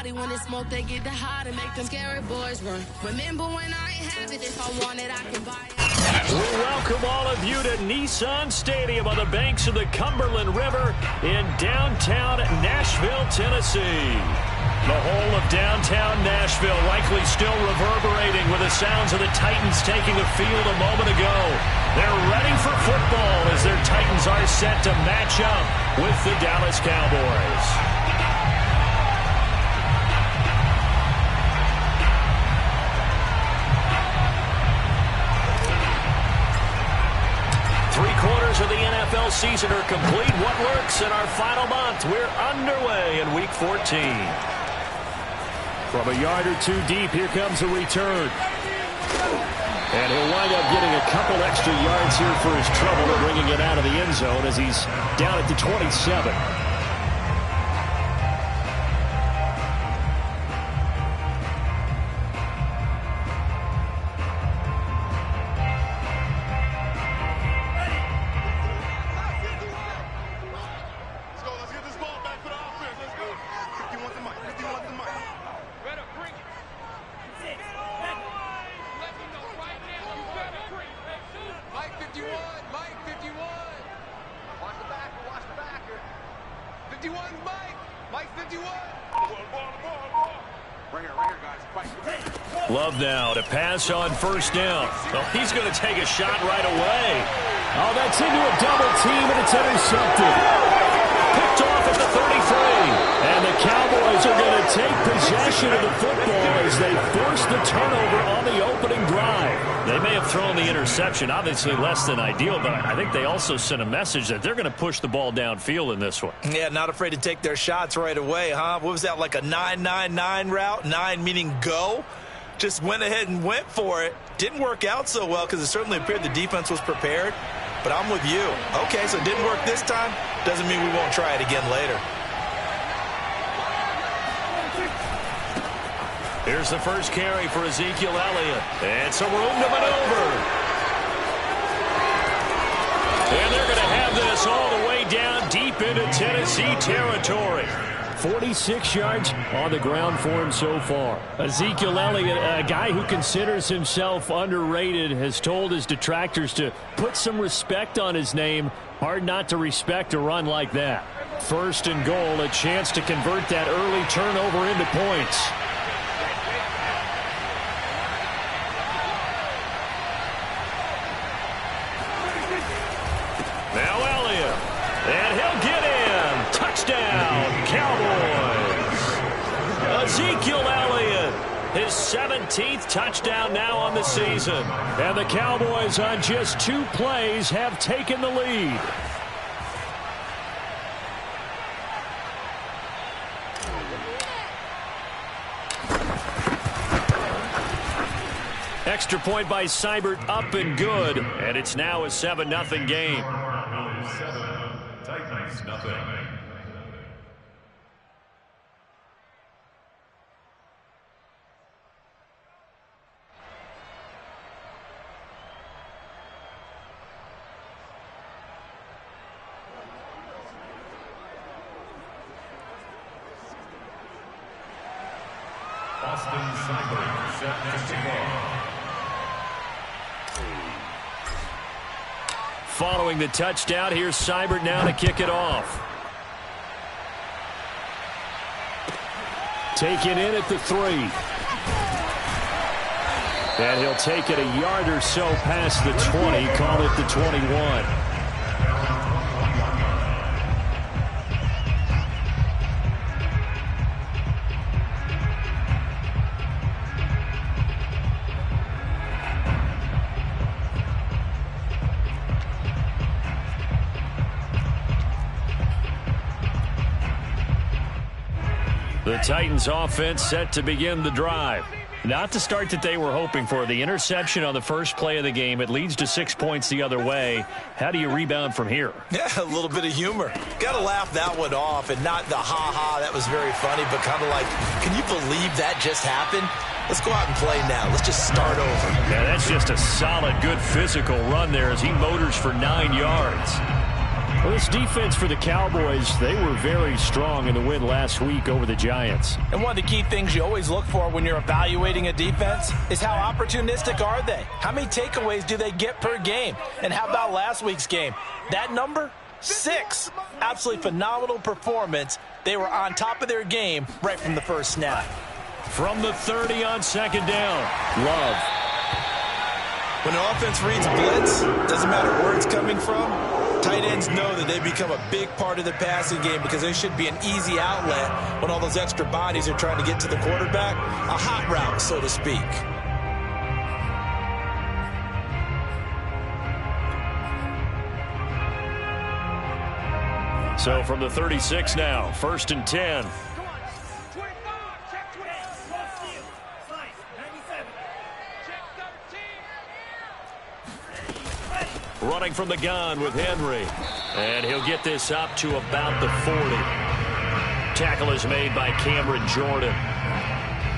body. When it's smoke, they get the hot and make them scary boys run. Remember when I ain't have it? If I want it, I can buy it. We welcome all of you to Nissan Stadium on the banks of the Cumberland River in downtown Nashville, Tennessee. The whole of downtown Nashville likely still reverberating with the sounds of the Titans taking the field a moment ago. They're ready for football as their Titans are set to match up with the Dallas Cowboys. Three-quarters of the NFL season are complete. What works in our final month? We're underway in Week 14. From a yard or two deep, here comes a return. And he'll wind up getting a couple extra yards here for his trouble and bringing it out of the end zone as he's down at the 27. Love now to pass on first down. Well, he's going to take a shot right away. Oh, that's into a double team, and it's intercepted. Picked off at the 33. And the Cowboys are going to take possession of the football as they force the turnover on the opening drive. They may have thrown the interception, obviously less than ideal, but I think they also sent a message that they're going to push the ball downfield in this one. Yeah, not afraid to take their shots right away, huh? What was that, like a 9-9-9 route? 9 meaning go? Just went ahead and went for it. Didn't work out so well because it certainly appeared the defense was prepared. But I'm with you. Okay, so it didn't work this time. Doesn't mean we won't try it again later. Here's the first carry for Ezekiel Elliott. And some room to maneuver. And they're going to have this all the way down deep into Tennessee territory. 46 yards on the ground for him so far. Ezekiel Elliott, a guy who considers himself underrated, has told his detractors to put some respect on his name. Hard not to respect a run like that. First and goal, a chance to convert that early turnover into points. Now Elliott, and he'll get in. Touchdown, Cowboys. Ezekiel Elliott, his 17th touchdown now on the season. And the Cowboys on just 2 plays have taken the lead. Extra point by Seibert, up and good. And it's now a 7-0 game. Titans, nothing. Austin Seibert, set to go. Following the touchdown, here's Seibert now to kick it off. Taken in at the 3. And he'll take it a yard or so past the 20, call it the 21. The Titans offense set to begin the drive. Not the start that they were hoping for. The interception on the first play of the game. It leads to 6 points the other way. How do you rebound from here? Yeah, a little bit of humor. Got to laugh that one off, and not the ha-ha, that was very funny, but kind of like, can you believe that just happened? Let's go out and play now. Let's just start over. Yeah, that's just a solid, good physical run there as he motors for 9 yards. Well, this defense for the Cowboys, they were very strong in the win last week over the Giants. And one of the key things you always look for when you're evaluating a defense is how opportunistic are they? How many takeaways do they get per game? And how about last week's game? That number? 6. Absolutely phenomenal performance. They were on top of their game right from the first snap. From the 30 on second down, Love. When an offense reads blitz, doesn't matter where it's coming from, tight ends know that they become a big part of the passing game because they should be an easy outlet when all those extra bodies are trying to get to the quarterback. A hot route, so to speak. So from the 36 now, 1st and 10. Running from the gun with Henry. And he'll get this up to about the 40. Tackle is made by Cameron Jordan.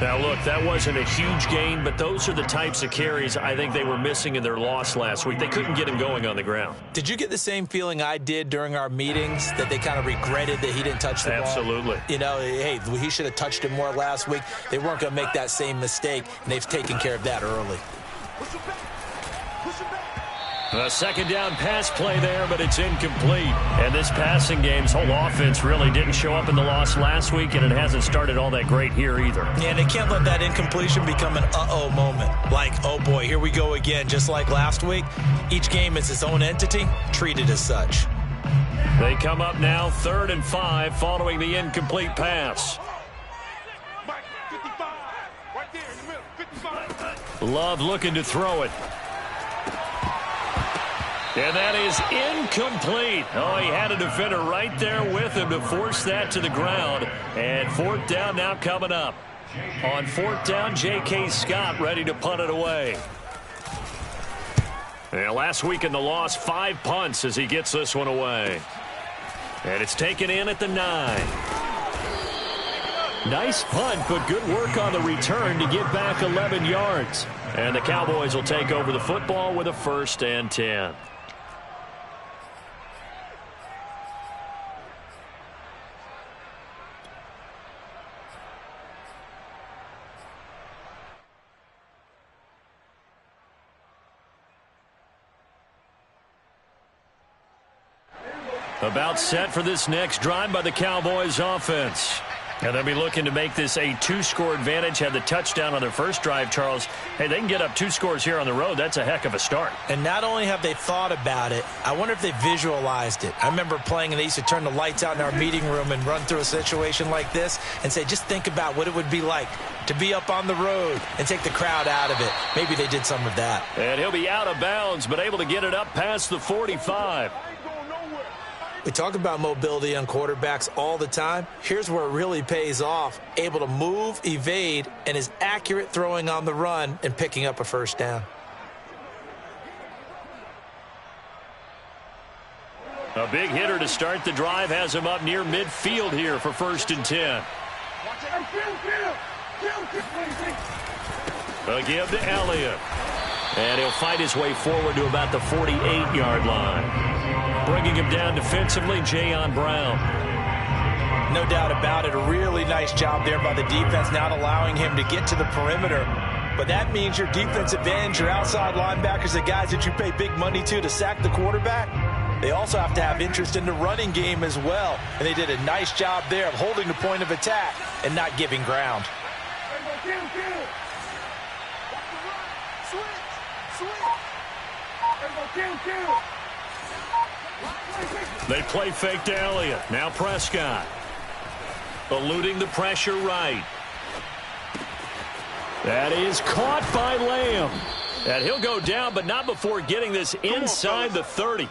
Now, look, that wasn't a huge gain, but those are the types of carries I think they were missing in their loss last week. They couldn't get him going on the ground. Did you get the same feeling I did during our meetings, that they kind of regretted that he didn't touch the ball? Absolutely. You know, hey, he should have touched it more last week. They weren't going to make that same mistake, and they've taken care of that early. A second down pass play there, but it's incomplete. And this passing game's whole offense really didn't show up in the loss last week, and it hasn't started all that great here either. Yeah, and they can't let that incompletion become an uh-oh moment. Like, oh boy, here we go again, just like last week. Each game is its own entity, treated as such. They come up now 3rd and 5 following the incomplete pass. Love looking to throw it. And that is incomplete. Oh, he had a defender right there with him to force that to the ground. And 4th down now coming up. On 4th down, J.K. Scott ready to punt it away. And last week in the loss, 5 punts as he gets this one away. And it's taken in at the 9. Nice punt, but good work on the return to get back 11 yards. And the Cowboys will take over the football with a 1st and 10. About set for this next drive by the Cowboys offense. And they'll be looking to make this a 2-score advantage. Had the touchdown on their first drive, Charles. Hey, they can get up 2 scores here on the road. That's a heck of a start. And not only have they thought about it, I wonder if they visualized it. I remember playing, and they used to turn the lights out in our meeting room and run through a situation like this and say, just think about what it would be like to be up on the road and take the crowd out of it. Maybe they did some of that. And he'll be out of bounds, but able to get it up past the 45. We talk about mobility on quarterbacks all the time. Here's where it really pays off. Able to move, evade, and is accurate throwing on the run and picking up a 1st down. A big hitter to start the drive has him up near midfield here for 1st and 10. A give to Elliott. And he'll fight his way forward to about the 48-yard line. Bringing him down defensively, Jayon Brown. No doubt about it. A really nice job there by the defense, not allowing him to get to the perimeter. But that means your defensive ends, your outside linebackers, the guys that you pay big money to sack the quarterback, they also have to have interest in the running game as well. And they did a nice job there of holding the point of attack and not giving ground. They play fake to Elliott. Now Prescott. Eluding the pressure right. That is caught by Lamb. And he'll go down, but not before getting this inside the 30.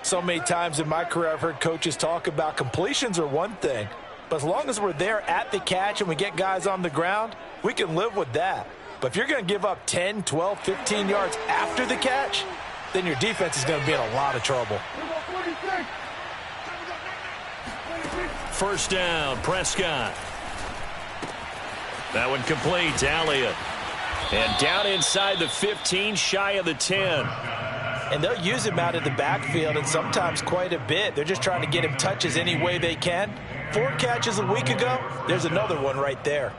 So many times in my career I've heard coaches talk about completions are one thing. But as long as we're there at the catch and we get guys on the ground, we can live with that. But if you're going to give up 10, 12, 15 yards after the catch, then your defense is going to be in a lot of trouble. 1st down, Prescott. That one complete, Elliott. And down inside the 15, shy of the 10. And they'll use him out of the backfield, and sometimes quite a bit. They're just trying to get him touches any way they can. 4 catches a week ago. There's another one right there.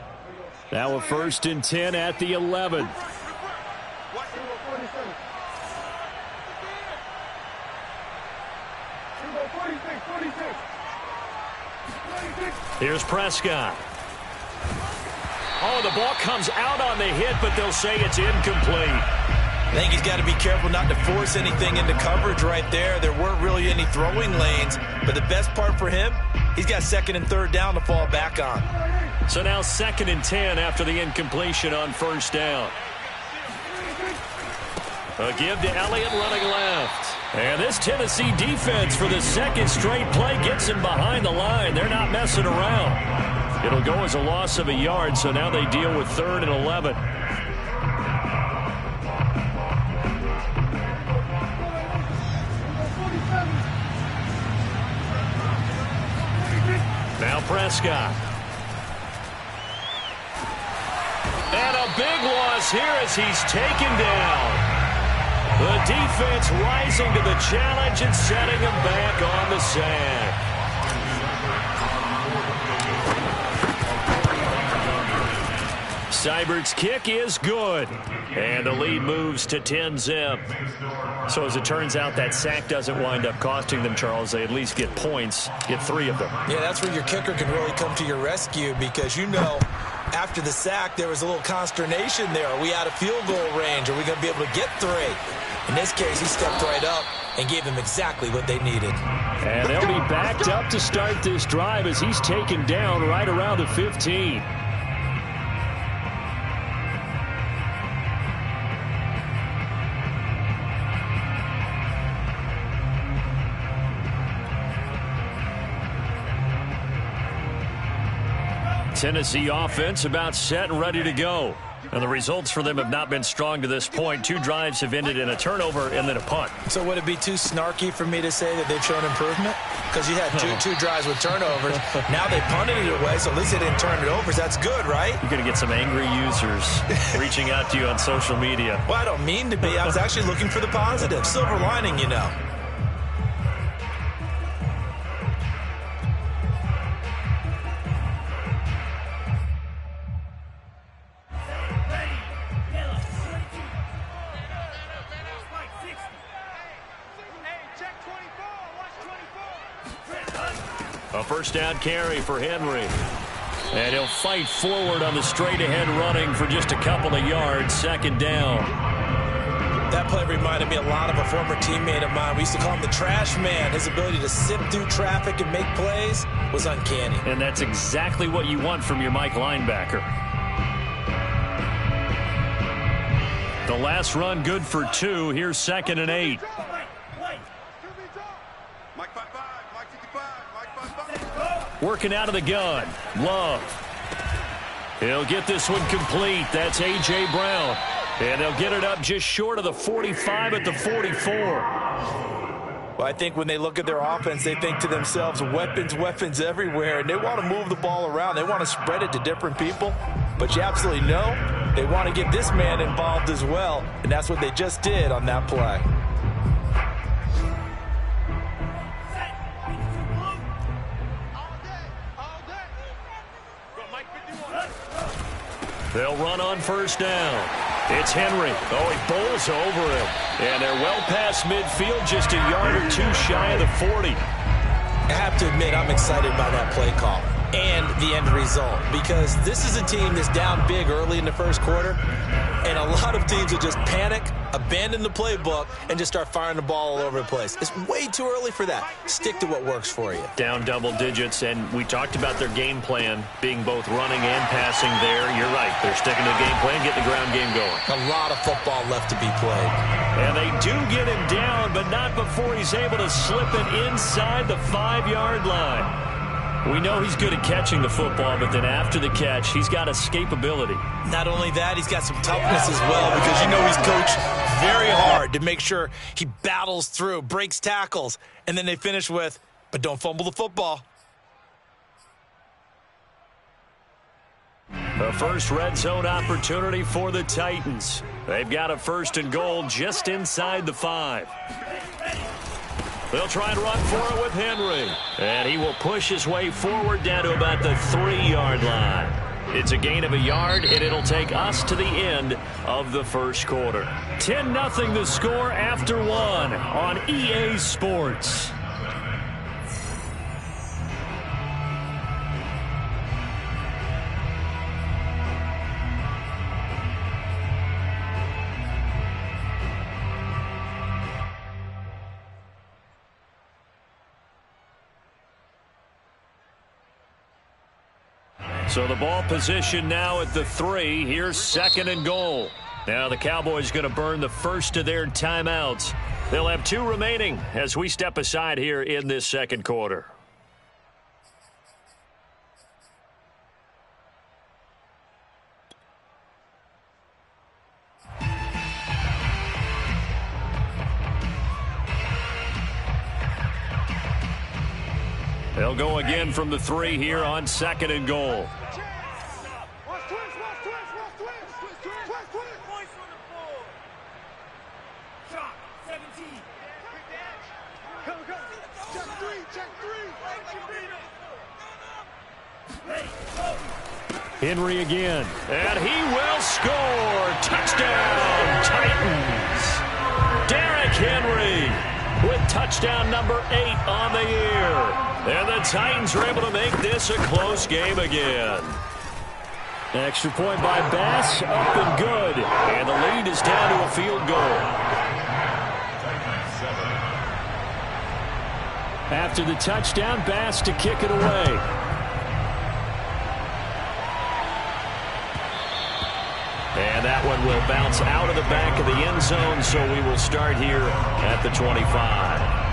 Now a 1st and 10 at the 11. Here's Prescott. Oh, the ball comes out on the hit, but they'll say it's incomplete. I think he's got to be careful not to force anything into coverage right there. There weren't really any throwing lanes, but the best part for him, he's got 2nd and 3rd down to fall back on. So now 2nd and 10 after the incompletion on 1st down. A give to Elliott running left. And this Tennessee defense for the 2nd straight play gets him behind the line. They're not messing around. It'll go as a loss of a yard, so now they deal with 3rd and 11. Now Prescott. And a big loss here as he's taken down. The defense rising to the challenge and setting him back on the sack. Seibert's kick is good. And the lead moves to 10-zip. So as it turns out, that sack doesn't wind up costing them, Charles. They at least get points, get 3 of them. Yeah, that's where your kicker can really come to your rescue because, you know, after the sack, there was a little consternation there. Are we out of field goal range? Are we going to be able to get 3? In this case, he stepped right up and gave them exactly what they needed. And they'll be backed up to start this drive as he's taken down right around the 15. Tennessee offense about set and ready to go. And the results for them have not been strong to this point. 2 drives have ended in a turnover and then a punt. So would it be too snarky for me to say that they've shown improvement? Because you had two drives with turnovers. Now they punted it away, so at least they didn't turn it over. So that's good, right? You're going to get some angry users reaching out to you on social media. Well, I don't mean to be. I was actually looking for the positive. Silver lining, you know. A 1st down carry for Henry. And he'll fight forward on the straight-ahead running for just a couple of yards. 2nd down. That play reminded me a lot of a former teammate of mine. We used to call him the trash man. His ability to sift through traffic and make plays was uncanny. And that's exactly what you want from your Mike linebacker. The last run good for 2. Here's 2nd and 8. Working out of the gun. Love. He'll get this one complete. That's A.J. Brown. And they'll get it up just short of the 45 at the 44. Well, I think when they look at their offense, they think to themselves, weapons, weapons everywhere. And they want to move the ball around. They want to spread it to different people. But you absolutely know they want to get this man involved as well. And that's what they just did on that play. They'll run on 1st down. It's Henry. Oh, he bowls over him. And they're well past midfield, just a yard or 2 shy of the 40. I have to admit, I'm excited by that play call and the end result because this is a team that's down big early in the 1st quarter, and a lot of teams will just panic, abandon the playbook, and just start firing the ball all over the place. It's way too early for that. Stick to what works for you. Down double digits, and we talked about their game plan being both running and passing there. You're right. They're sticking to the game plan, getting the ground game going. A lot of football left to be played. And they do get him down, but not before he's able to slip it inside the 5-yard line. We know he's good at catching the football, but then after the catch, he's got escapability. Not only that, he's got some toughness as well because you know he's coached very hard to make sure he battles through, breaks tackles, and then they finish with, but don't fumble the football. The first red zone opportunity for the Titans. They've got a 1st and goal just inside the 5. They'll try and run for it with Henry. And he will push his way forward down to about the 3-yard line. It's a gain of a yard, and it'll take us to the end of the first quarter. 10-0 the score after 1 on EA Sports. So the ball position now at the 3. Here's 2nd and goal. Now the Cowboys going to burn the first of their timeouts. They'll have 2 remaining as we step aside here in this second quarter. They'll go again from the 3 here on 2nd and goal. Henry again, and he will score. Touchdown, Titans. Derrick Henry with touchdown number 8 on the year. And the Titans are able to make this a close game again. Extra point by Bass, up and good. And the lead is down to a field goal. After the touchdown, Bass to kick it away. And that one will bounce out of the back of the end zone, so we will start here at the 25.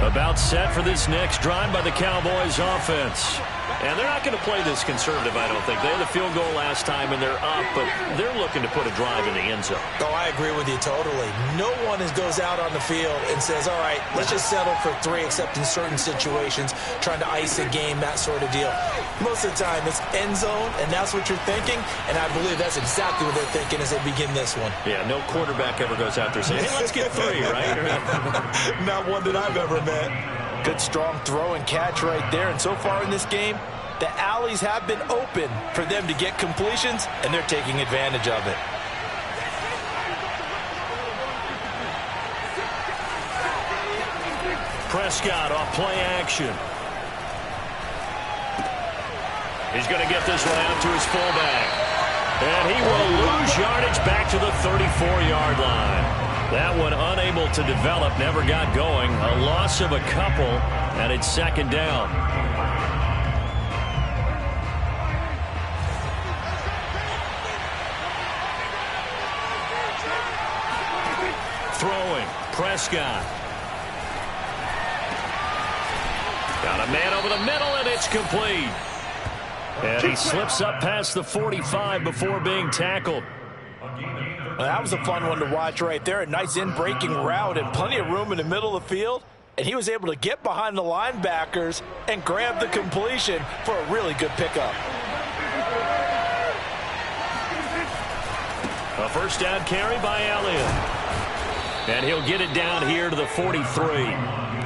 About set for this next drive by the Cowboys offense. And they're not going to play this conservative, I don't think. They had a field goal last time, and they're up, but they're looking to put a drive in the end zone. Oh, I agree with you totally. No one goes out on the field and says, all right, let's just settle for 3, except in certain situations, trying to ice a game, that sort of deal. Most of the time, it's end zone, and that's what you're thinking, and I believe that's exactly what they're thinking as they begin this one. Yeah, no quarterback ever goes out there saying, hey, let's get 3, right? Not one that I've ever met. Good, strong throw and catch right there. And so far in this game, the alleys have been open for them to get completions, and they're taking advantage of it. Prescott off play action. He's going to get this one out to his fullback. And he will lose yardage back to the 34-yard line. That one unable to develop, never got going. A loss of a couple, and it's 2nd down. Throwing, Prescott. Got a man over the middle, and it's complete. And he slips up past the 45 before being tackled. Well, that was a fun one to watch right there. A nice in-breaking route and plenty of room in the middle of the field. And he was able to get behind the linebackers and grab the completion for a really good pickup. A first down carry by Elliott. And he'll get it down here to the 43.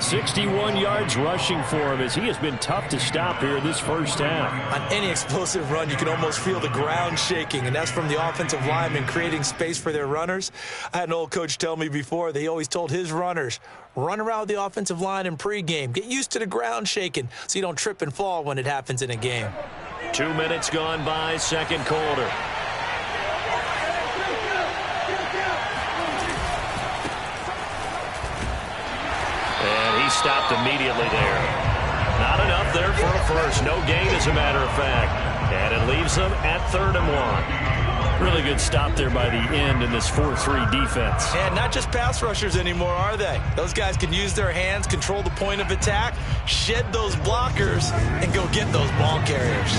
61 yards rushing for him as he has been tough to stop here this first half. On any explosive run, you can almost feel the ground shaking, and that's from the offensive linemen creating space for their runners. I had an old coach tell me before, they always told his runners, run around the offensive line in pregame. Get used to the ground shaking so you don't trip and fall when it happens in a game. 2 minutes gone by, second quarter. And he stopped immediately there. Not enough there for a first. No gain, as a matter of fact. And it leaves them at 3rd and 1. Really good stop there by the end in this 4-3 defense. And not just pass rushers anymore, are they? Those guys can use their hands, control the point of attack, shed those blockers, and go get those ball carriers.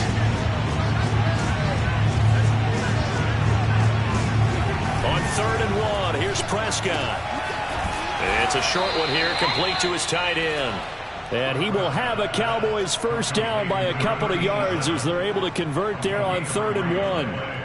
On 3rd and 1, here's Prescott. It's a short one here, complete to his tight end. And he will have a Cowboys first down by a couple of yards as they're able to convert there on 3rd and 1.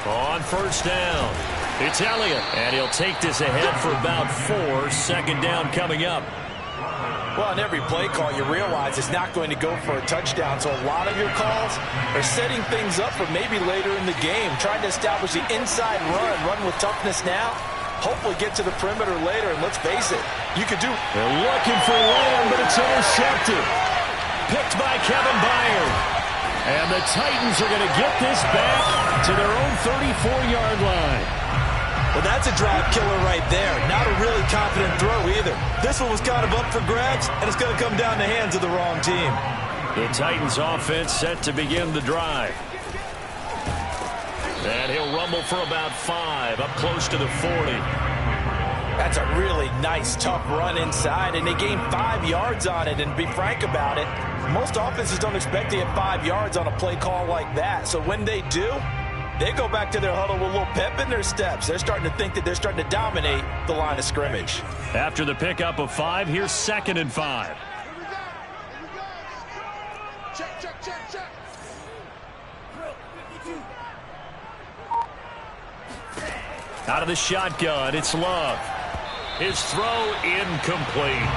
On first down, it's Elliott, and he'll take this ahead for about 4. Second down coming up. Well, on every play call, you realize it's not going to go for a touchdown, so a lot of your calls are setting things up for maybe later in the game, trying to establish the inside run with toughness now, hopefully get to the perimeter later, and let's face it, you could do. They're looking for Lamb, but it's intercepted. Picked by Kevin Byard. And the Titans are going to get this back to their own 34-yard line. Well, that's a drive killer right there. Not a really confident throw either. This one was kind of up for grabs, and it's going to come down the hands of the wrong team. The Titans offense set to begin the drive. And he'll rumble for about 5, up close to the 40. That's a really nice, tough run inside, and they gained 5 yards on it. And to be frank about it, most offenses don't expect to get 5 yards on a play call like that. So when they do, they go back to their huddle with a little pep in their steps. They're starting to think that they're starting to dominate the line of scrimmage. After the pickup of 5, here's 2nd and 5. Check. Out of the shotgun, it's Love. His throw incomplete.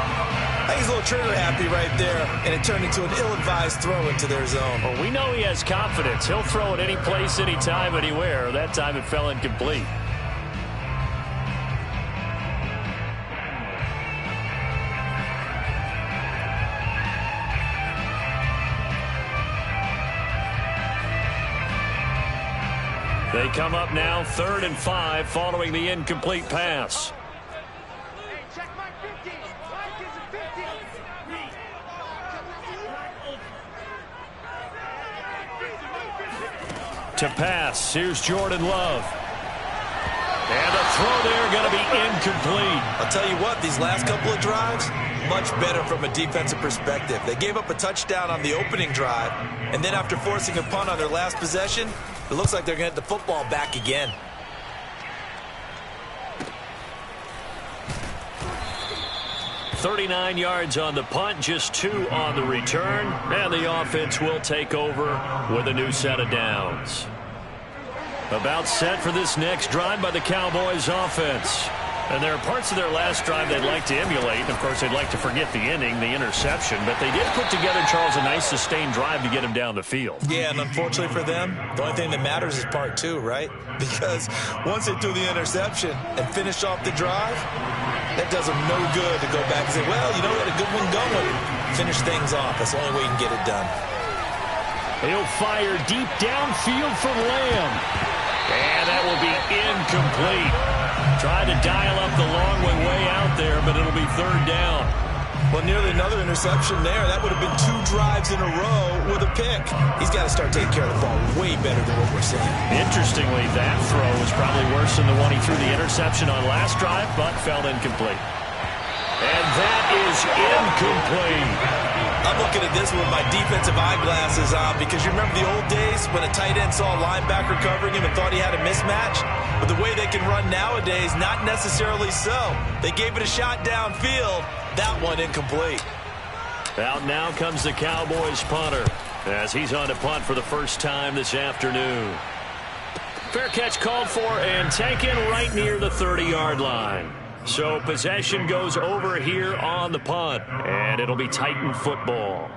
He's a little trigger happy right there, and it turned into an ill-advised throw into their zone. Well, we know he has confidence. He'll throw it any place, anytime, anywhere. That time it fell incomplete. They come up now 3rd and 5 following the incomplete pass. To pass, here's Jordan Love. And the throw there going to be incomplete. I'll tell you what, these last couple of drives, much better from a defensive perspective. They gave up a touchdown on the opening drive, and then after forcing a punt on their last possession, it looks like they're going to get the football back again. .39 yards on the punt, just 2 on the return, and the offense will take over with a new set of downs. About set for this next drive by the Cowboys offense. And there are parts of their last drive they'd like to emulate. And of course, they'd like to forget the inning, the interception. But they did put together, Charles, a nice sustained drive to get him down the field. Yeah, and unfortunately for them, the only thing that matters is part 2, right? Because once they threw the interception and finished off the drive, that does them no good to go back and say, well, you know what, a good one going. Finish things off. That's the only way you can get it done. He'll fire deep downfield for Lamb. And that will be incomplete. Tried to dial up the long way out there, but it'll be 3rd down. Well, nearly another interception there. That would have been 2 drives in a row with a pick. He's got to start taking care of the ball way better than what we're seeing. Interestingly, that throw was probably worse than the one he threw the interception on last drive, but fell incomplete. And that is incomplete. I'm looking at this with my defensive eyeglasses on because you remember the old days when a tight end saw a linebacker covering him and thought he had a mismatch? But the way they can run nowadays, not necessarily so. They gave it a shot downfield. That one incomplete. Out now comes the Cowboys punter as he's on to punt for the first time this afternoon. Fair catch called for and taken right near the 30-yard line. So possession goes over here on the punt, and it'll be Titan football.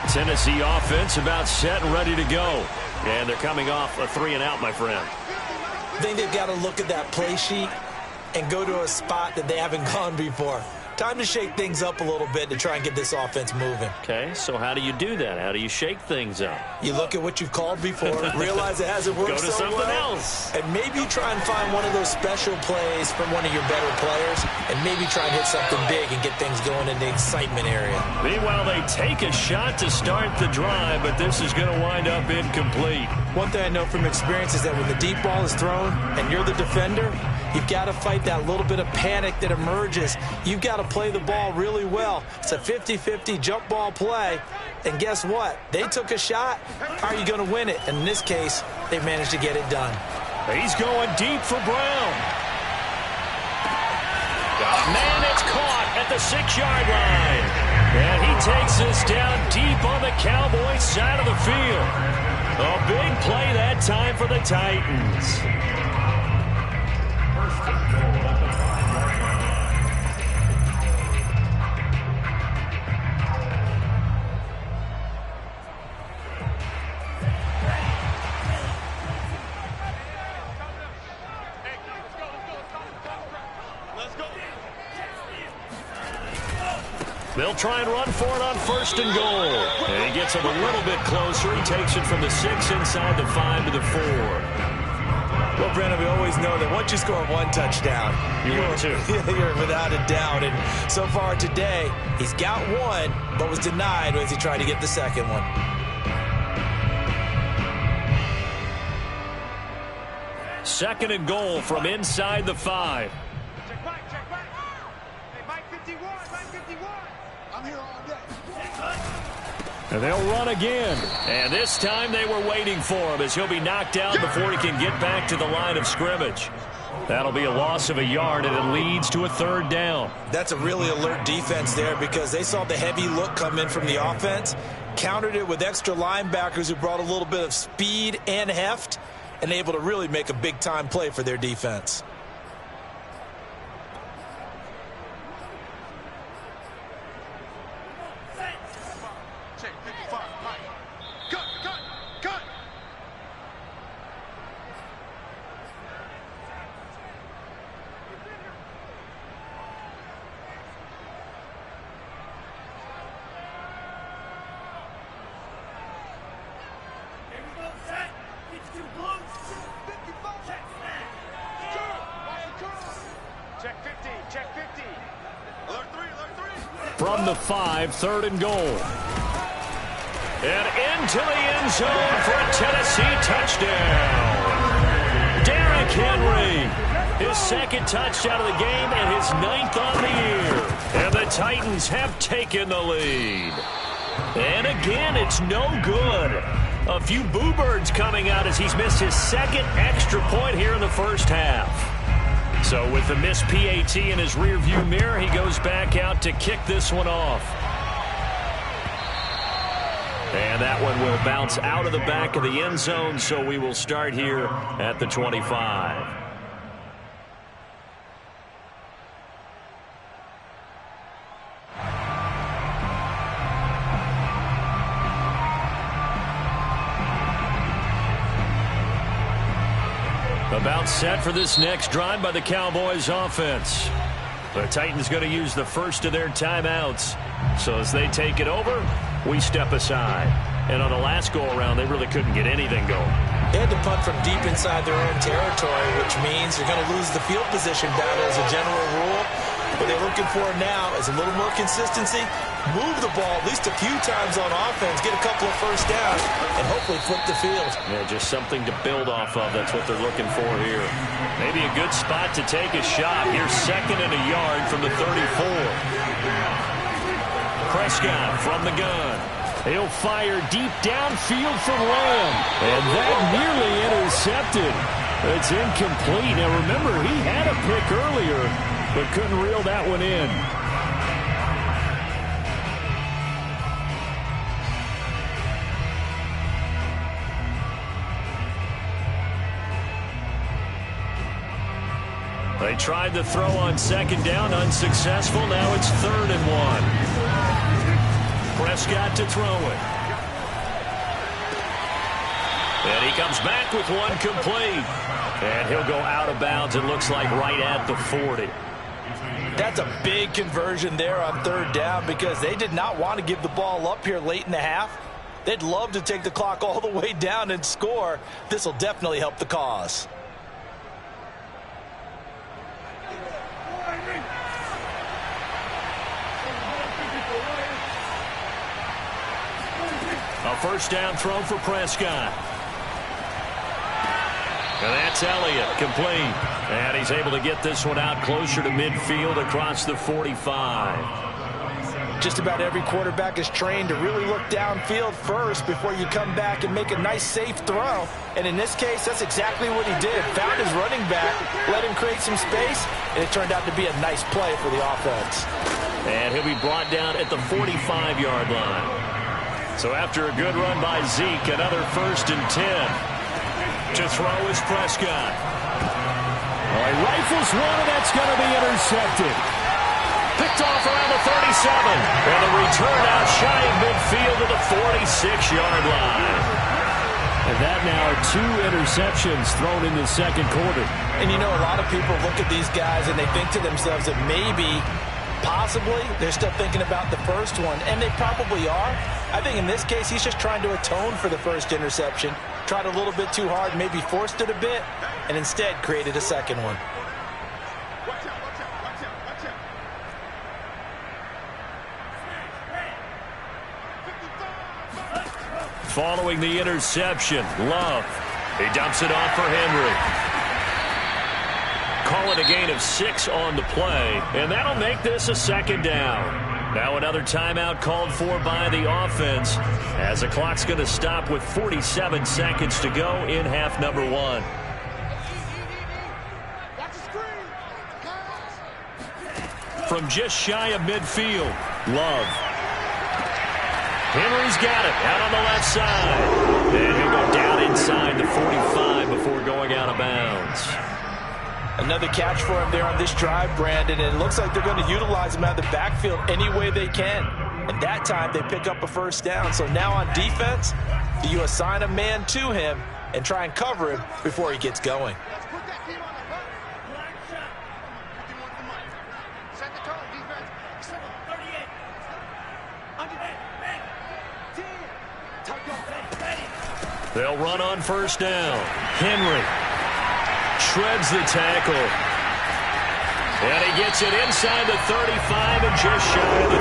Tennessee offense about set and ready to go. And they're coming off a 3-and-out, my friend. I think they've got to look at that play sheet and go to a spot that they haven't gone before. Time to shake things up a little bit to try and get this offense moving. Okay, so how do you do that? How do you shake things up? You look at what you've called before, realize it hasn't worked Go to something else. And maybe try and find one of those special plays from one of your better players, and maybe try and hit something big and get things going in the excitement area. Meanwhile, they take a shot to start the drive, but this is going to wind up incomplete. One thing I know from experience is that when the deep ball is thrown and you're the defender, You've got to fight that little bit of panic that emerges. You've got to play the ball really well. It's a 50-50 jump ball play. And guess what? They took a shot. How are you going to win it? And in this case, they managed to get it done. He's going deep for Brown. Man, it's caught at the 6-yard line. And he takes this down deep on the Cowboys side of the field. A big play that time for the Titans. They'll try and run for it on 1st and goal. And he gets it a little bit closer. He takes it from the 6 inside the 5 to the 4. Well, Brandon, we always know that once you score one touchdown, you're too. You're without a doubt. And so far today, he's got one, but was denied as he tried to get the second one. Second and goal from inside the 5. Check back. Hey, Mike 51, Mike 51. I'm here all day. And they'll run again. And this time they were waiting for him as he'll be knocked down before he can get back to the line of scrimmage. That'll be a loss of a yard, and it leads to a 3rd down. That's a really alert defense there because they saw the heavy look come in from the offense, countered it with extra linebackers who brought a little bit of speed and heft, and able to really make a big-time play for their defense. Check 55, Mike. Cut. Check 50. Alert 3. From the 5, 3rd and goal. And into the end zone for a Tennessee touchdown. Derrick Henry, his 2nd touchdown of the game and his 9th on the year. And the Titans have taken the lead. And again, it's no good. A few boo birds coming out as he's missed his 2nd extra point here in the first half. So with the missed PAT in his rearview mirror, he goes back out to kick this one off. And that one will bounce out of the back of the end zone, so we will start here at the 25. About set for this next drive by the Cowboys offense. The Titans going to use the first of their timeouts. So as they take it over, we step aside. And on the last go-around, they really couldn't get anything going. They had to punt from deep inside their own territory, which means you're going to lose the field position battle as a general rule. What they're looking for now is a little more consistency, move the ball at least a few times on offense, get a couple of first downs, and hopefully flip the field. Yeah, just something to build off of. That's what they're looking for here. Maybe a good spot to take a shot. Here's 2nd and a yard from the 34. Prescott from the gun. He'll fire deep downfield from Lamb. And that nearly intercepted. It's incomplete. Now remember, he had a pick earlier, but couldn't reel that one in. They tried the throw on 2nd down, unsuccessful. Now it's 3rd and 1. Prescott to throw it. And he comes back with one complete. And he'll go out of bounds, it looks like, right at the 40. That's a big conversion there on 3rd down because they did not want to give the ball up here late in the half. They'd love to take the clock all the way down and score. This will definitely help the cause. A first down throw for Prescott. And that's Elliott, complete. And he's able to get this one out closer to midfield across the 45. Just about every quarterback is trained to really look downfield first before you come back and make a nice, safe throw. And in this case, that's exactly what he did. Found his running back, let him create some space, and it turned out to be a nice play for the offense. And he'll be brought down at the 45-yard line. So after a good run by Zeke, another 1st and 10. To throw is Prescott. Well, he rifles one, and that's going to be intercepted. Picked off around the 37. And the return out shy of midfield to the 46-yard line. And that now 2 interceptions thrown in the second quarter. And you know, a lot of people look at these guys and they think to themselves that maybe, possibly, they're still thinking about the first one. And they probably are. I think in this case, he's just trying to atone for the first interception. Tried a little bit too hard, maybe forced it a bit, and instead created a second one. Following the interception, Love. He dumps it off for Henry. Call it a gain of 6 on the play, and that'll make this a 2nd down. Now another timeout called for by the offense as the clock's going to stop with 47 seconds to go in half number 1. From just shy of midfield, Love. Henry's got it out on the left side. And he'll go down inside the 45 before going out of bounds. Another catch for him there on this drive, Brandon, and it looks like they're going to utilize him out of the backfield any way they can. And that time they pick up a 1st down. So now on defense, do you assign a man to him and try and cover him before he gets going? They'll run on 1st down. Henry shreds the tackle. And he gets it inside the 35 and just shy of the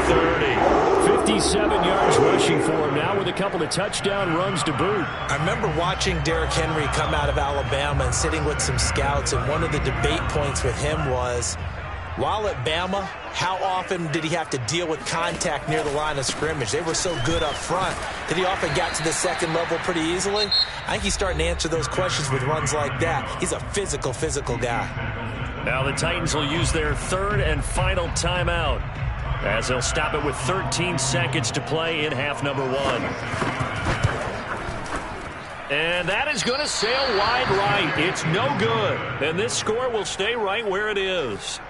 30. 57 yards rushing for him now with a couple of touchdown runs to boot. I remember watching Derrick Henry come out of Alabama and sitting with some scouts, and one of the debate points with him was, while at Bama, how often did he have to deal with contact near the line of scrimmage? They were so good up front that he often got to the second level pretty easily. I think he's starting to answer those questions with runs like that. He's a physical guy. Now the Titans will use their 3rd and final timeout as they'll stop it with 13 seconds to play in half number 1. And that is going to sail wide right. It's no good. And this score will stay right where it is.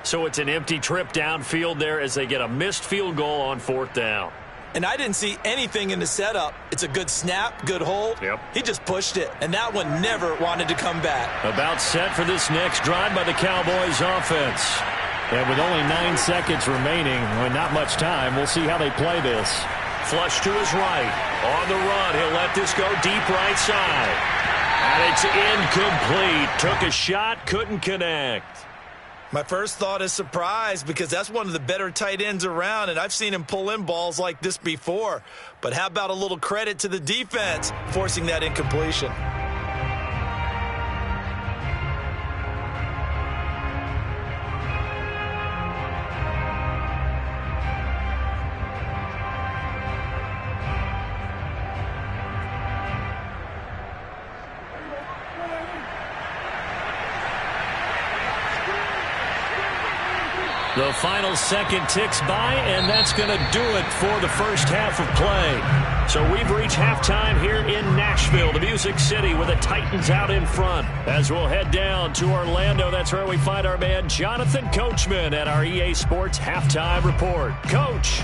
So it's an empty trip downfield there as they get a missed field goal on 4th down. And I didn't see anything in the setup. It's a good snap, good hold. Yep. He just pushed it, and that one never wanted to come back. About set for this next drive by the Cowboys offense. And with only 9 seconds remaining, well, not much time, we'll see how they play this. Flush to his right. On the run, he'll let this go deep right side. And it's incomplete. Took a shot, couldn't connect. My first thought is surprise, because that's one of the better tight ends around, and I've seen him pull in balls like this before. But how about a little credit to the defense forcing that incompletion? The final second ticks by, and that's going to do it for the first half of play. So we've reached halftime here in Nashville, the Music City, with the Titans out in front. As we'll head down to Orlando, that's where we find our man Jonathan Coachman at our EA Sports Halftime Report. Coach.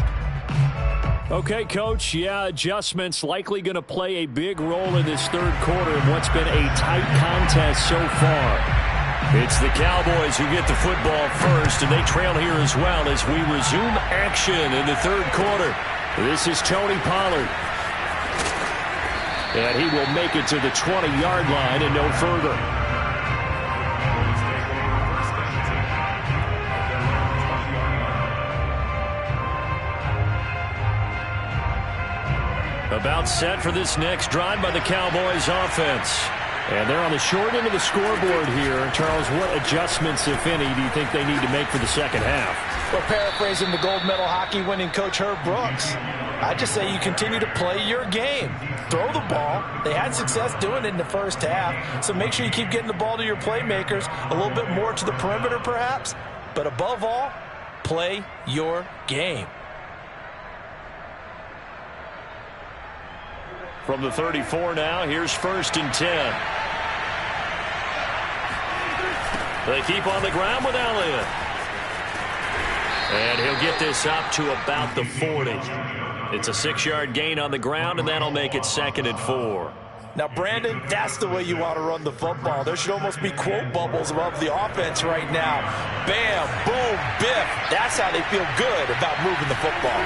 Okay, Coach, yeah, adjustments likely going to play a big role in this third quarter in what's been a tight contest so far. It's the Cowboys who get the football first, and they trail here as well as we resume action in the third quarter. This is Tony Pollard. And he will make it to the 20-yard line and no further. About set for this next drive by the Cowboys offense. And they're on the short end of the scoreboard here. Charles, what adjustments, if any, do you think they need to make for the second half? Well, paraphrasing the gold medal hockey winning coach Herb Brooks, I just say you continue to play your game. Throw the ball. They had success doing it in the first half, so make sure you keep getting the ball to your playmakers, a little bit more to the perimeter perhaps, but above all, play your game. From the 34 now, here's 1st and 10. They keep on the ground with Elliott. And he'll get this up to about the 40. It's a 6-yard gain on the ground, and that'll make it 2nd and 4. Now, Brandon, that's the way you want to run the football. There should almost be quote bubbles above the offense right now. Bam, boom, biff. That's how they feel good about moving the football.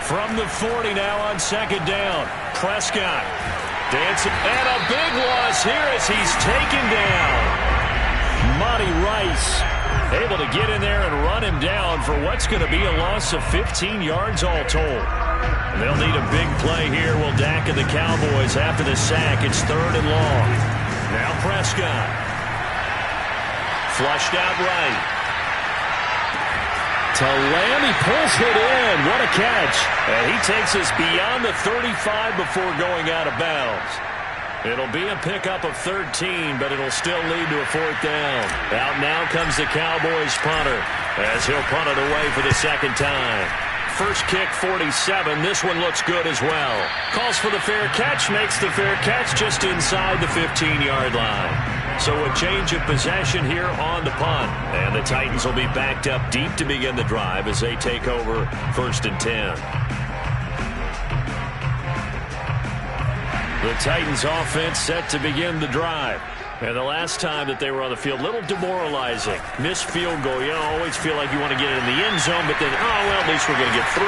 From the 40 now on 2nd down. Prescott dancing, and a big loss here as he's taken down. Monty Rice able to get in there and run him down for what's going to be a loss of 15 yards all told. They'll need a big play here. Will Dak and the Cowboys after the sack. It's 3rd and long. Now Prescott. Flushed out right. To Lamb, he pulls it in. What a catch. And he takes us beyond the 35 before going out of bounds. It'll be a pickup of 13, but it'll still lead to a 4th down. Out now comes the Cowboys punter as he'll punt it away for the 2nd time. First kick, 47. This one looks good as well. Calls for the fair catch, makes the fair catch just inside the 15-yard line. So a change of possession here on the punt. And the Titans will be backed up deep to begin the drive as they take over 1st and 10. The Titans offense set to begin the drive. And the last time that they were on the field, a little demoralizing. Missed field goal. You always feel like you want to get it in the end zone, but then, oh, well, at least we're going to get 3.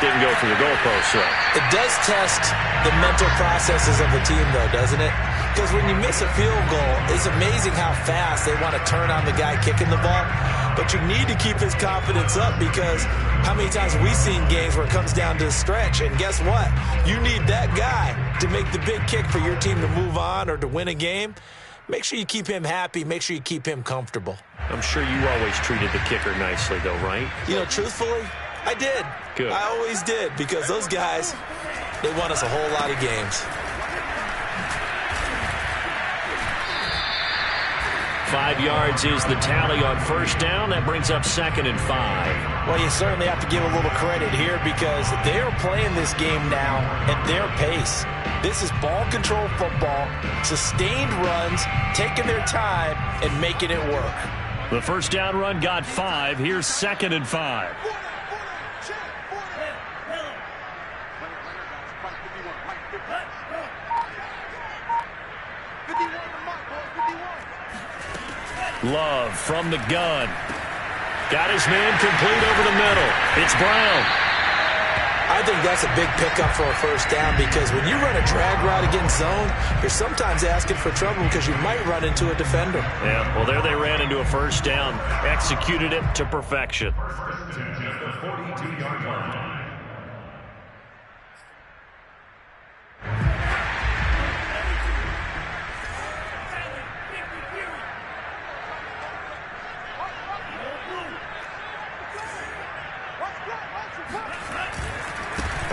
Didn't go through the goalpost. So it does test the mental processes of the team, though, doesn't it? Because when you miss a field goal, it's amazing how fast they want to turn on the guy kicking the ball. But you need to keep his confidence up because how many times have we seen games where it comes down to the stretch, and guess what? You need that guy to make the big kick for your team to move on or to win a game. Make sure you keep him happy. Make sure you keep him comfortable. I'm sure you always treated the kicker nicely, though, right? You know, truthfully, I did. Good. I always did because those guys, they won us a whole lot of games. 5 yards is the tally on 1st down. That brings up 2nd and 5. Well, you certainly have to give a little credit here because they are playing this game now at their pace. This is ball control football, sustained runs, taking their time, and making it work. The 1st down run got 5. Here's 2nd and 5. Love from the gun. Got his man complete over the middle. It's Brown. I think that's a big pickup for a 1st down because when you run a drag route against zone, you're sometimes asking for trouble because you might run into a defender. Yeah, well, there they ran into a 1st down. Executed it to perfection.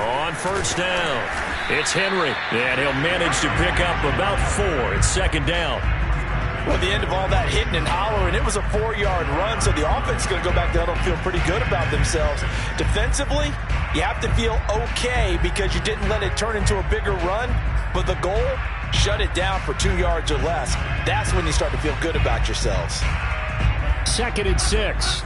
On 1st down, it's Henry, and he'll manage to pick up about 4. It's 2nd down. Well, at the end of all that hitting and hollering, it was a 4-yard run, so the offense is going to go back there and feel pretty good about themselves. Defensively, you have to feel okay because you didn't let it turn into a bigger run, but the goal, shut it down for 2 yards or less. That's when you start to feel good about yourselves. 2nd and 6.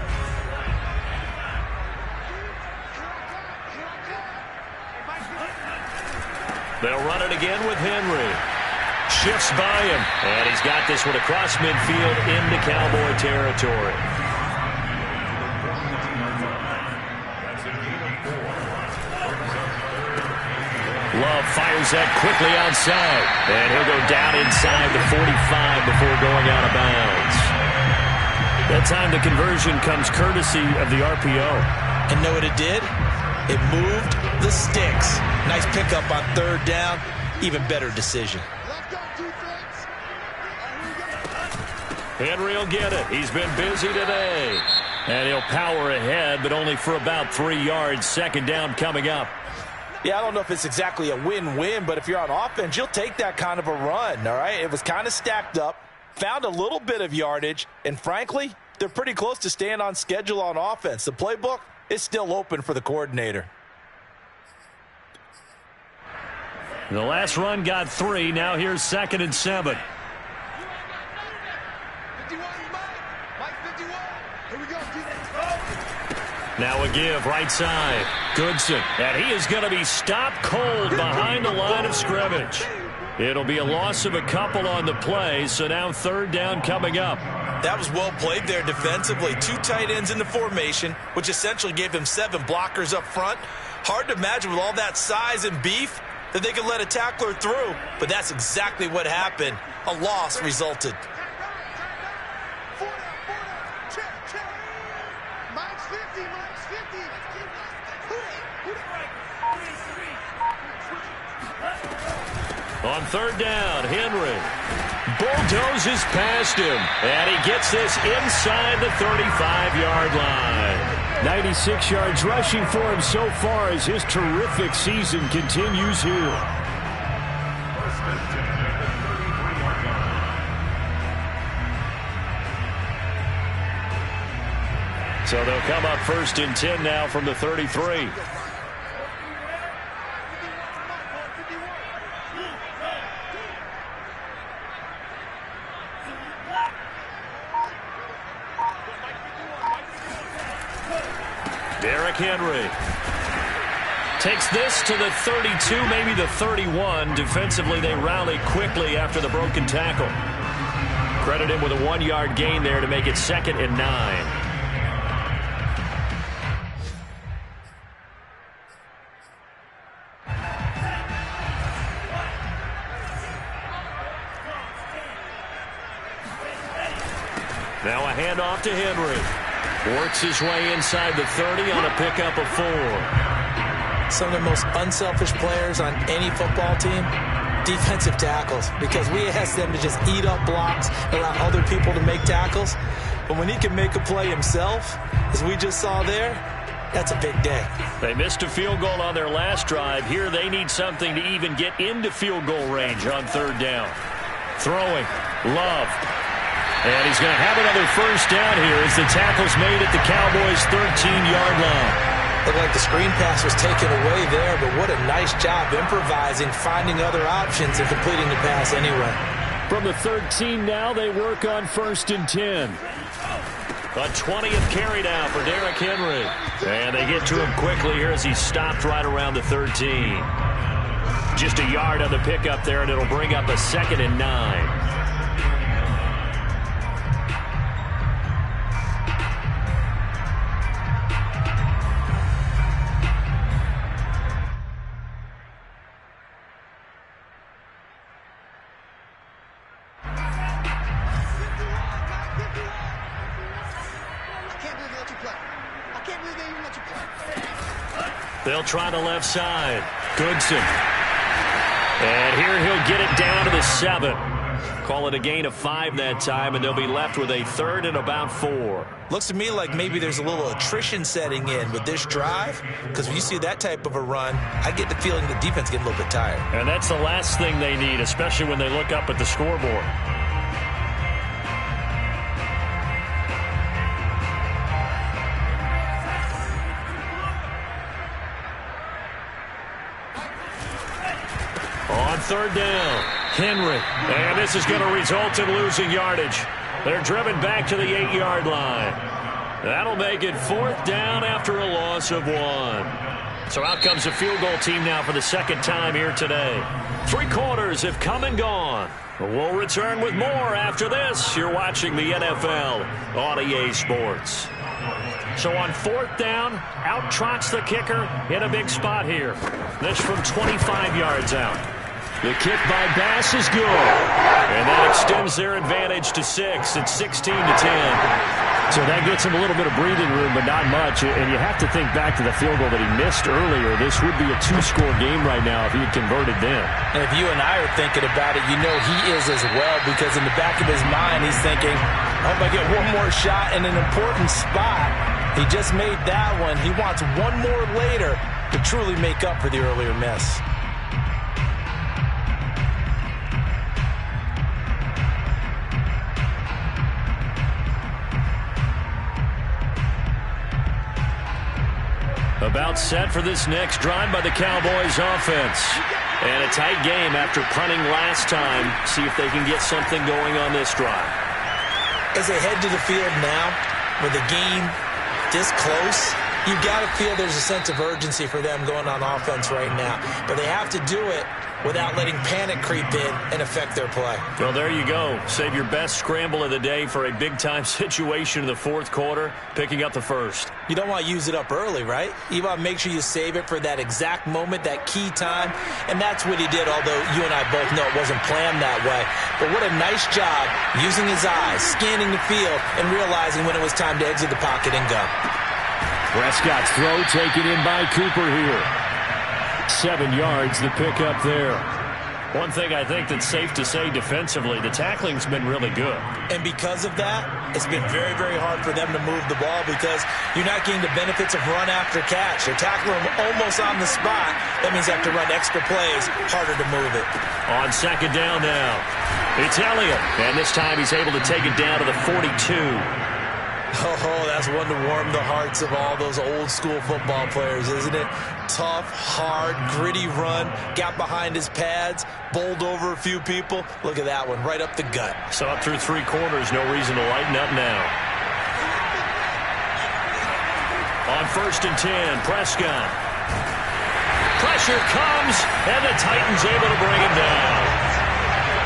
They'll run it again with Henry. Shifts by him. And he's got this one across midfield into Cowboy territory. Love fires that quickly outside. And he'll go down inside the 45 before going out of bounds. That time the conversion comes courtesy of the RPO. And know what it did? It moved the sticks. Nice pickup on 3rd down. Even better decision. Let's go, defense. Henry will get it. He's been busy today. And he'll power ahead, but only for about 3 yards. Second down coming up. Yeah, I don't know if it's exactly a win-win, but if you're on offense, you'll take that kind of a run, all right? It was kind of stacked up, found a little bit of yardage, and frankly, they're pretty close to staying on schedule on offense. The playbook is still open for the coordinator. The last run got 3. Now here's 2nd and 7. 51, Mike 51. Here we go. Now a give, right side. Goodson. And he is going to be stopped cold behind the line of scrimmage. It'll be a loss of a couple on the play, so now 3rd down coming up. That was well played there defensively. 2 tight ends in the formation, which essentially gave them 7 blockers up front. Hard to imagine with all that size and beef that they could let a tackler through, but that's exactly what happened. A loss resulted. On 3rd down, Henry bulldozes past him, and he gets this inside the 35-yard line. 96 yards rushing for him so far as his terrific season continues here. So they'll come up 1st and 10 now from the 33. Derrick Henry takes this to the 32, maybe the 31. Defensively, they rally quickly after the broken tackle. Credit him with a 1-yard gain there to make it 2nd and 9. Now a handoff to Henry. Works his way inside the 30 on a pickup of 4. Some of the most unselfish players on any football team, defensive tackles, because we ask them to just eat up blocks, allow other people to make tackles. But when he can make a play himself, as we just saw there, that's a big day. They missed a field goal on their last drive. Here they need something to even get into field goal range on 3rd down. Throwing. Love. And he's going to have another 1st down here as the tackle's made at the Cowboys' 13-yard line. Looked like the screen pass was taken away there, but what a nice job improvising, finding other options, and completing the pass anyway. From the 13 now, they work on 1st and 10. A 20th carry now for Derrick Henry. And they get to him quickly here as he's stopped right around the 13. Just a yard on the pickup there, and it'll bring up a 2nd and 9. They'll try the left side. Goodson. And here he'll get it down to the 7. Call it a gain of 5 that time, and they'll be left with a 3rd and about 4. Looks to me like maybe there's a little attrition setting in with this drive, because when you see that type of a run, I get the feeling the defense getting a little bit tired. And that's the last thing they need, especially when they look up at the scoreboard. On 3rd down, Henry. And this is going to result in losing yardage. They're driven back to the 8-yard line. That'll make it 4th down after a loss of 1. So out comes the field goal team now for the 2nd time here today. 3 quarters have come and gone. We'll return with more after this. You're watching the NFL on EA Sports. So on 4th down, out trots the kicker in a big spot here. This from 25 yards out. The kick by Bass is good. And that extends their advantage to 6. It's 16-10. So that gets him a little bit of breathing room, but not much. And you have to think back to the field goal that he missed earlier. This would be a 2-score game right now if he had converted then. And if you and I are thinking about it, you know he is as well, because in the back of his mind, he's thinking, I hope I get one more shot in an important spot. He just made that one. He wants one more later to truly make up for the earlier miss. About set for this next drive by the Cowboys offense. And a tight game after punting last time. See if they can get something going on this drive. As they head to the field now, with the game this close, you've got to feel there's a sense of urgency for them going on offense right now. But they have to do it without letting panic creep in and affect their play. Well, there you go. Save your best scramble of the day for a big-time situation in the fourth quarter, picking up the first. You don't want to use it up early, right? You want to make sure you save it for that exact moment, that key time. And that's what he did, although you and I both know it wasn't planned that way. But what a nice job using his eyes, scanning the field, and realizing when it was time to exit the pocket and go. Prescott's throw taken in by Cooper here. 7 yards, the pickup there. One thing I think that's safe to say defensively, the tackling's been really good. And because of that, it's been very, very hard for them to move the ball because you're not getting the benefits of run after catch. They're tackling them almost on the spot. That means they have to run extra plays, harder to move it. On second down now, it's Elliott. And this time he's able to take it down to the 42. Oh, that's one to warm the hearts of all those old-school football players, isn't it? Tough, hard, gritty run, got behind his pads, bowled over a few people. Look at that one, right up the gut. So up through 3 quarters, no reason to lighten up now. On 1st and 10, Prescott. Pressure comes, and the Titans able to bring him down.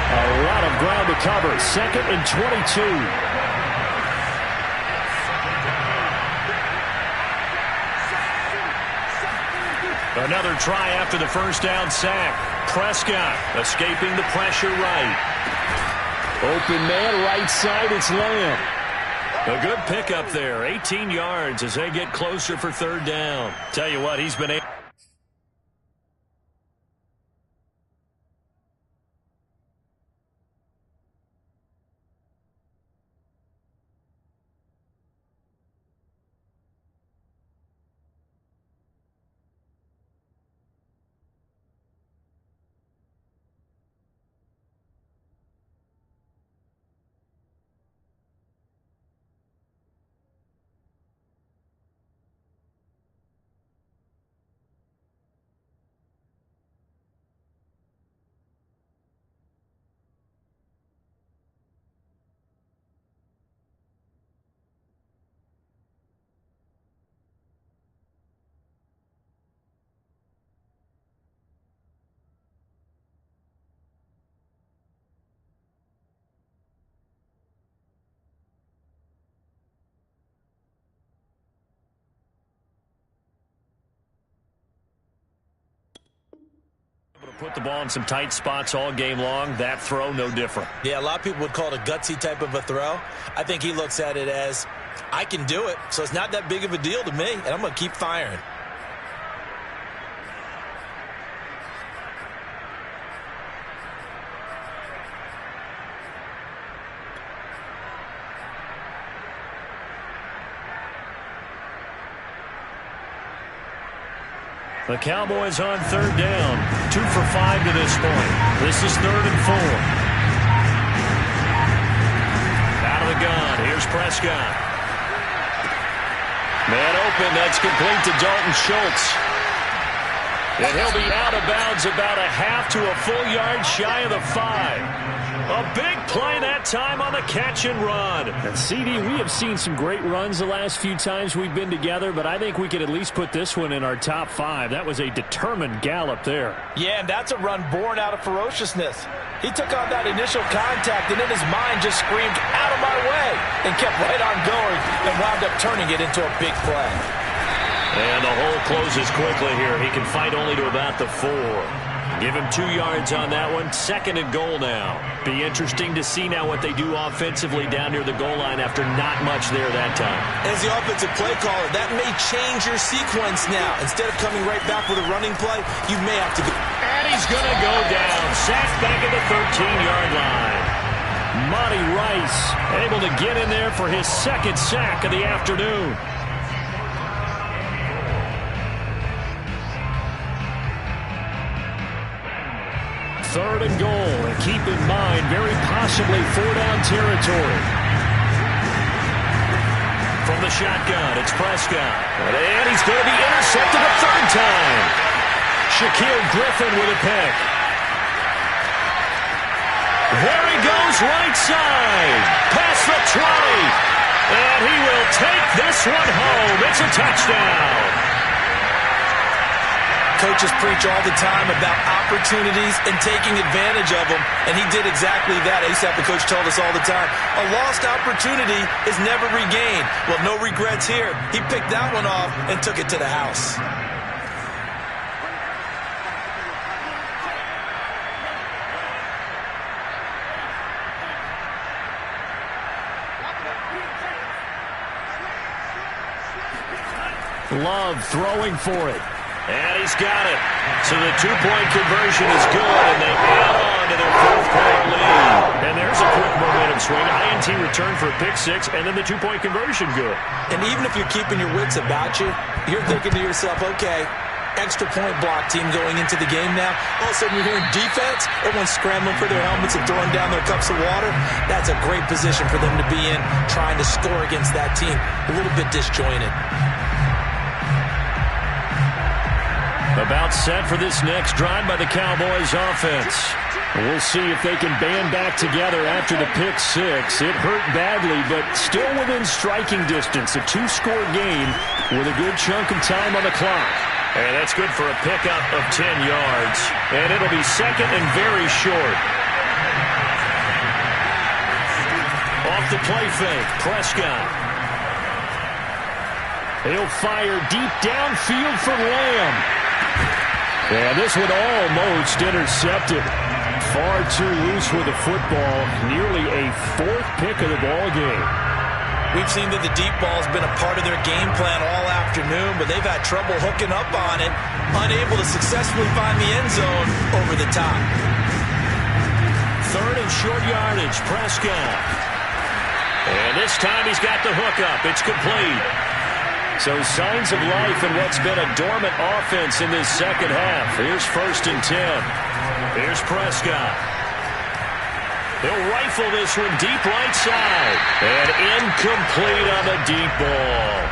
A lot of ground to cover, 2nd and 22. Another try after the first down sack. Prescott escaping the pressure right. Open man, right side, it's Lamb. A good pickup there, 18 yards as they get closer for 3rd down. Tell you what, he's been able. Put the ball in some tight spots all game long. That throw, no different. Yeah, a lot of people would call it a gutsy type of a throw. I think he looks at it as, I can do it, so it's not that big of a deal to me, and I'm going to keep firing. The Cowboys on 3rd down. 2 for 5 to this point. This is 3rd and 4. Out of the gun. Here's Prescott. Man open. That's complete to Dalton Schultz. And he'll be out of bounds about a half to a full yard shy of the 5. A big play that time on the catch and run. And CD, we have seen some great runs the last few times we've been together, but I think we could at least put this one in our top 5. That was a determined gallop there. Yeah, and that's a run born out of ferociousness. He took on that initial contact, and then his mind just screamed, out of my way, and kept right on going and wound up turning it into a big play. And the hole closes quickly here. He can fight only to about the 4. Give him 2 yards on that one. 2nd and goal now. Be interesting to see now what they do offensively down near the goal line after not much there that time. As the offensive play caller, that may change your sequence now. Instead of coming right back with a running play, you may have to go. And he's going to go down. Sacked back at the 13-yard line. Monty Rice able to get in there for his second sack of the afternoon. Third and goal, and keep in mind, very possibly 4-down territory. From the shotgun, it's Prescott. And he's going to be intercepted a third time. Shaquill Griffin with a pick. There he goes, right side. Past the 20. And he will take this one home. It's a touchdown. Coaches preach all the time about opportunities and taking advantage of them, and he did exactly that. ASAP, the coach, told us all the time, a lost opportunity is never regained. Well, no regrets here. He picked that one off and took it to the house. Love throwing for it. And he's got it. So the two-point conversion is good, and they add on to their fourth-quarter lead. And there's a quick momentum swing. INT return for a pick-6, and then the two-point conversion good. And even if you're keeping your wits about you, you're thinking to yourself, okay, extra point block team going into the game now. All of a sudden you're hearing defense. Everyone's scrambling for their helmets and throwing down their cups of water. That's a great position for them to be in, trying to score against that team. A little bit disjointed. About set for this next drive by the Cowboys offense. We'll see if they can band back together after the pick-6. It hurt badly, but still within striking distance. A two-score game with a good chunk of time on the clock. And that's good for a pickup of 10 yards. And it'll be second and very short. Off the play fake, Prescott. He'll fire deep downfield for Lamb. And this one almost intercepted. Far too loose with the football. Nearly a fourth pick of the ball game. We've seen that the deep ball's been a part of their game plan all afternoon, but they've had trouble hooking up on it, unable to successfully find the end zone over the top. Third and short yardage, Prescott. And this time he's got the hook up. It's complete. So signs of life in what's been a dormant offense in this second half. Here's 1st and 10. Here's Prescott. He'll rifle this one deep right side. And incomplete on the deep ball.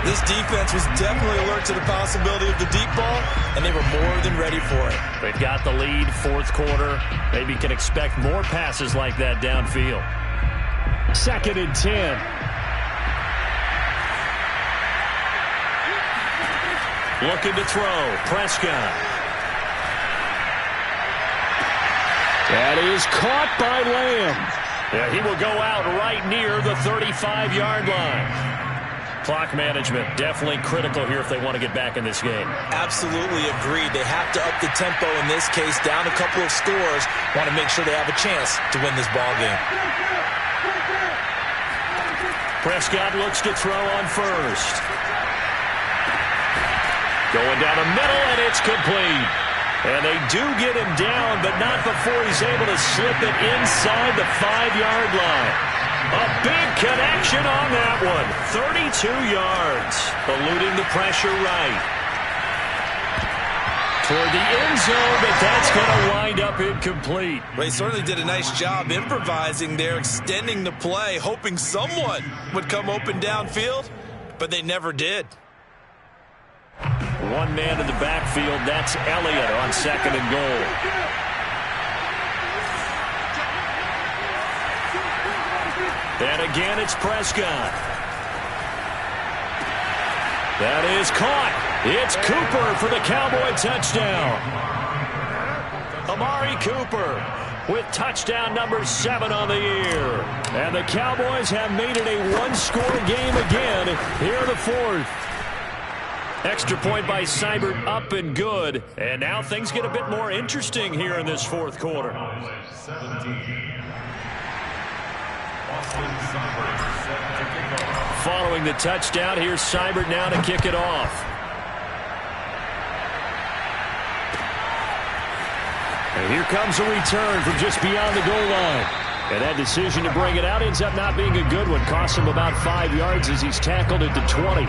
This defense was definitely alert to the possibility of the deep ball, and they were more than ready for it. They've got the lead, fourth quarter. Maybe can expect more passes like that downfield. 2nd and 10. Looking to throw. Prescott. That is caught by Lamb. Yeah, he will go out right near the 35-yard line. Clock management definitely critical here if they want to get back in this game. Absolutely agreed. They have to up the tempo in this case, down a couple of scores. Want to make sure they have a chance to win this ball game. Prescott looks to throw on first. Going down the middle, and it's complete. And they do get him down, but not before he's able to slip it inside the 5-yard line. A big connection on that one. 32 yards. Eluding the pressure right. Toward the end zone, but that's going to wind up incomplete. Well, he certainly did a nice job improvising there, extending the play, hoping someone would come open downfield, but they never did. One man in the backfield, that's Elliott on 2nd and goal. And again, it's Prescott. That is caught. It's Cooper for the Cowboy touchdown. Amari Cooper with touchdown number 7 on the year. And the Cowboys have made it a one-score game again here in the fourth. Extra point by Seibert, up and good. And now things get a bit more interesting here in this fourth quarter. Following the touchdown, here's Seibert now to kick it off. And here comes a return from just beyond the goal line. And that decision to bring it out ends up not being a good one. Costs him about 5 yards as he's tackled at the 20.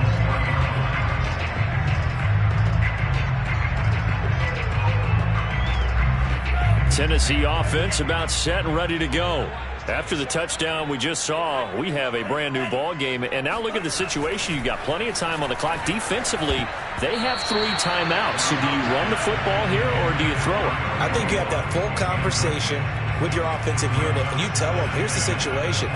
Tennessee offense about set and ready to go. After the touchdown we just saw, we have a brand new ball game. And now look at the situation. You got plenty of time on the clock. Defensively, they have 3 timeouts. So do you run the football here or do you throw it? I think you have that full conversation with your offensive unit, and you tell them, here's the situation.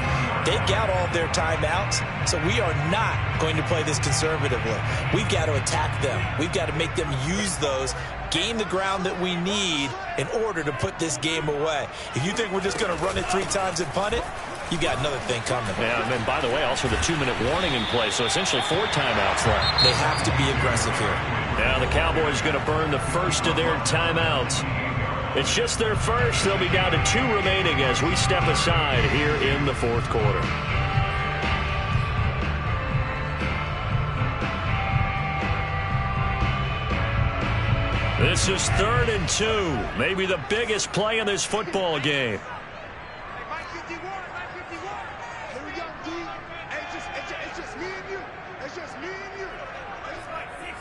They've got all their timeouts, so we are not going to play this conservatively. We've got to attack them. We've got to make them use those, gain the ground that we need in order to put this game away. If you think we're just going to run it 3 times and punt it, you got another thing coming. Yeah, and then, by the way, also the 2-minute warning in play, so essentially 4 timeouts left. They have to be aggressive here. Now the Cowboys going to burn the first of their timeouts. It's just their first. They'll be down to 2 remaining as we step aside here in the 4th quarter. This is 3rd and 2. Maybe the biggest play in this football game. Hey, Mike 51, Mike 51. Here we go, D. Hey, it's just me and you. It's just me and you. It's like 6.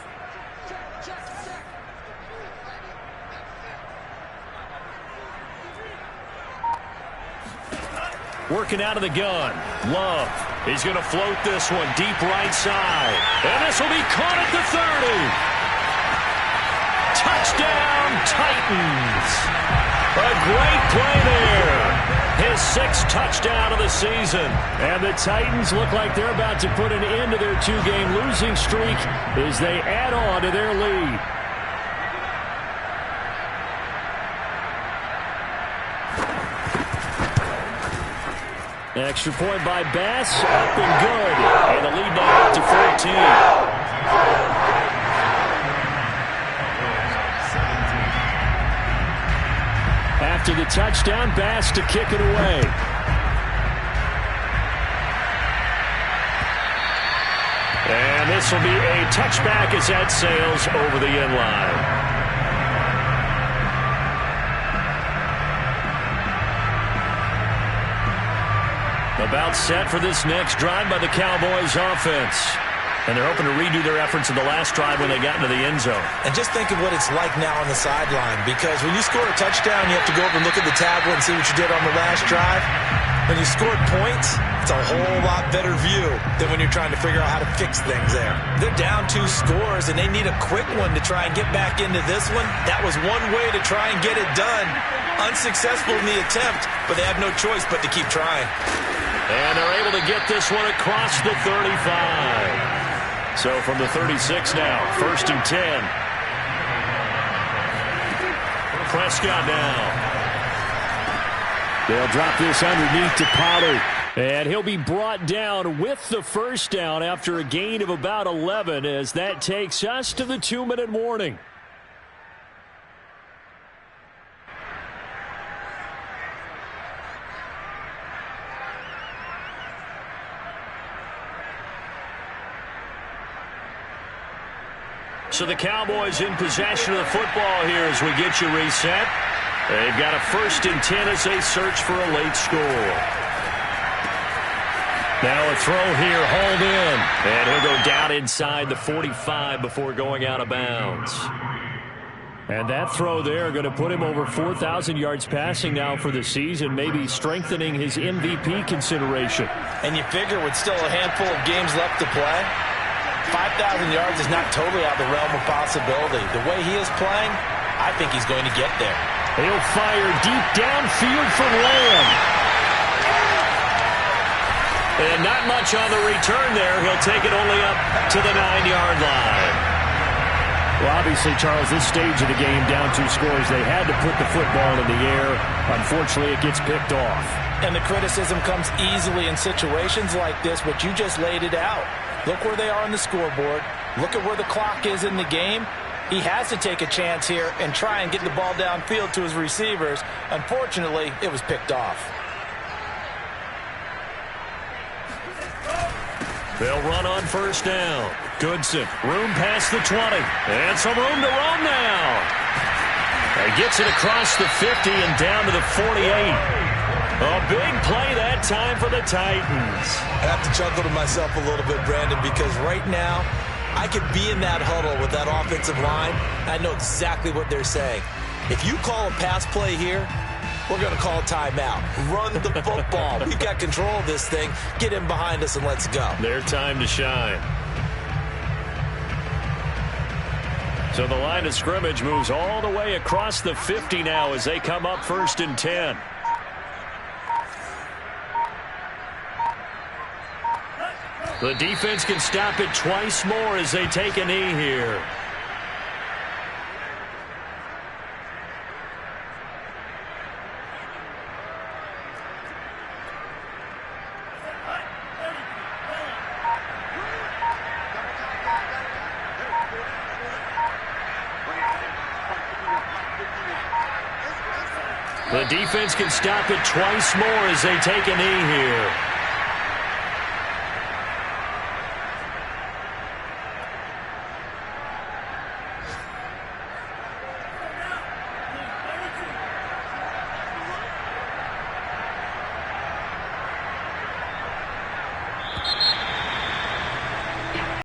Check. Working out of the gun. Love. He's going to float this one deep right side. And this will be caught at the 30. Touchdown, Titans. A great play there. His 6th touchdown of the season. And the Titans look like they're about to put an end to their 2-game losing streak as they add on to their lead. Extra point by Bass, up and good. And the lead now up to 14. After the touchdown, Bass to kick it away. And this will be a touchback as that sails over the end line. About set for this next drive by the Cowboys offense. And they're hoping to redo their efforts in the last drive when they got into the end zone. And just think of what it's like now on the sideline, because when you score a touchdown, you have to go over and look at the tablet and see what you did on the last drive. When you scored points, it's a whole lot better view than when you're trying to figure out how to fix things there. They're down 2 scores, and they need a quick one to try and get back into this one. That was one way to try and get it done. Unsuccessful in the attempt, but they have no choice but to keep trying. And they're able to get this one across the 35. So from the 36 now, 1st and 10. Prescott now. They'll drop this underneath to Pollard. And he'll be brought down with the first down after a gain of about 11 as that takes us to the 2-minute warning. So the Cowboys in possession of the football here as we get you reset. They've got a 1st and 10 as they search for a late score. Now a throw here, hauled in. And he'll go down inside the 45 before going out of bounds. And that throw there going to put him over 4,000 yards passing now for the season, maybe strengthening his MVP consideration. And you figure with still a handful of games left to play, 5,000 yards is not totally out of the realm of possibility. The way he is playing, I think he's going to get there. He'll fire deep downfield from Lamb. And not much on the return there. He'll take it only up to the 9-yard line. Well, obviously, Charles, this stage of the game, down 2 scores, they had to put the football in the air. Unfortunately, it gets picked off. And the criticism comes easily in situations like this, but you just laid it out. Look where they are on the scoreboard. Look at where the clock is in the game. He has to take a chance here and try and get the ball downfield to his receivers. Unfortunately, it was picked off. They'll run on 1st down. Goodson, room past the 20. And some room to roam now. He gets it across the 50 and down to the 48. A big play that time for the Titans. I have to chuckle to myself a little bit, Brandon, because right now I could be in that huddle with that offensive line. I know exactly what they're saying. If you call a pass play here, we're going to call a timeout. Run the football. We've got control of this thing. Get in behind us and let's go. Their time to shine. So the line of scrimmage moves all the way across the 50 now as they come up 1st and 10. The defense can stop it twice more as they take a knee here. The defense can stop it twice more as they take a knee here.